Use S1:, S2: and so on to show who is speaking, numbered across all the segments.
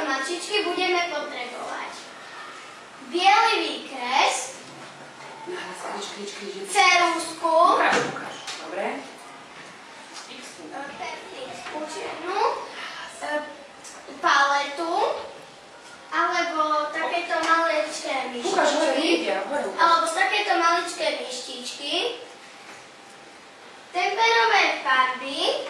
S1: mačičky budeme potrebovať biely výkres, ceruzku,
S2: dobre,
S1: čiernu, paletu, alebo takéto maličké myštičky, alebo takéto maličké myštičky, temperové farby,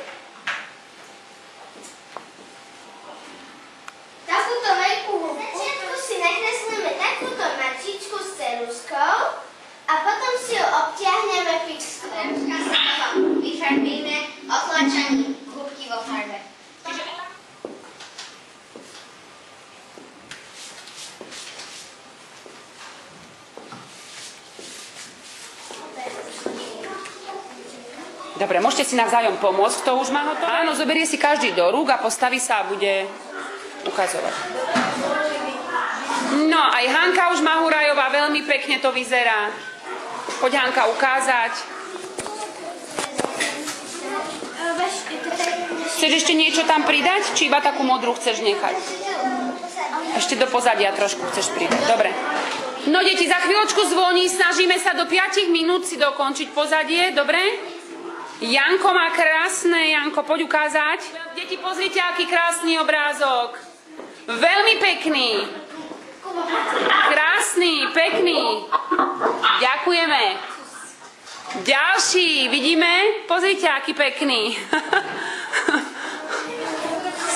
S1: takúto veľkú húbku. Na začiatku si nakreslíme takúto mačičku s ceruzkou a potom si ju obtiahneme fixkou. Ceruzka sa potom vyfarbíme otlačaním húbky vo farbe.
S2: Dobre, môžete si navzájom pomôcť, kto už má hotové? Áno, zoberie si každý do rúk a postaví sa a bude ukazovať. No, aj Hanka už Mahurajová, veľmi pekne to vyzerá. Poď, Hanka, ukázať. Chceš ešte niečo tam pridať? Či iba takú modrú chceš nechať? Ešte do pozadia trošku chceš pridať. Dobre. No, deti, za chvíľočku zvoní, snažíme sa do 5 minút si dokončiť pozadie, dobre? Janko má krásne, Janko, poď ukázať. Deti, pozrite, aký krásny obrázok. Veľmi pekný. Krásny, pekný. Ďakujeme. Ďalší, vidíme? Pozrite, aký pekný.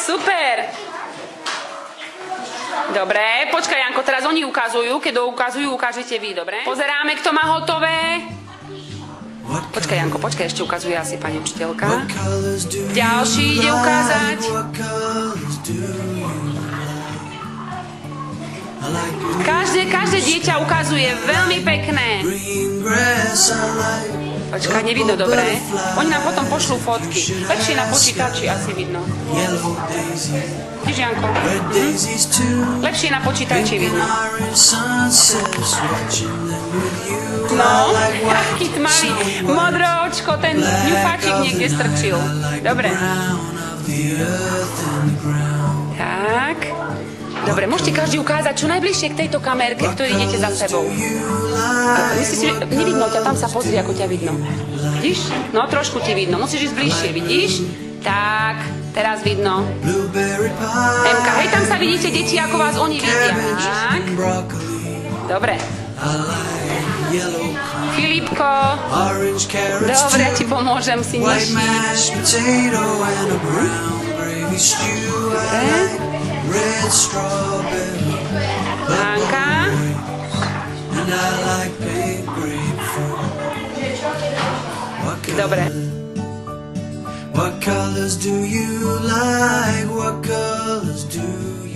S2: Super. Dobre, počkaj, Janko, teraz oni ukazujú. Keď ukazujú, ukážete vy, dobre? Pozeráme, kto má hotové. Počkaj, Janko, počkaj, ešte ukazuje asi pani učiteľka. Ďalší ide ukázať. Každé dieťa ukazuje, veľmi pekné. Počkaj, nevidno dobre. Oni nám potom pošlú fotky. Lepšie na počítači asi vidno. Vidíš, Janko? Lepšie na počítači vidno. No, aký tmavý. Modročko, ten ňufáčik niekde strčil. Dobre. Tak. Dobre, môžete každý ukázať čo najbližšie k tejto kamerke, ktorú idete za sebou. Myslíš si, že nevidno ťa, tam sa pozri, ako ťa vidno. Vidíš? No, trošku ti vidno, musíš ísť bližšie, vidíš? Tak, teraz vidno. Emka, hej, tam sa vidíte, deti, ako vás oni vidia. Tak. Dobre. Filipko. Dobre, ja ti pomôžem, si nižší. Hanka. Dobre. What colors do you like? What colors do you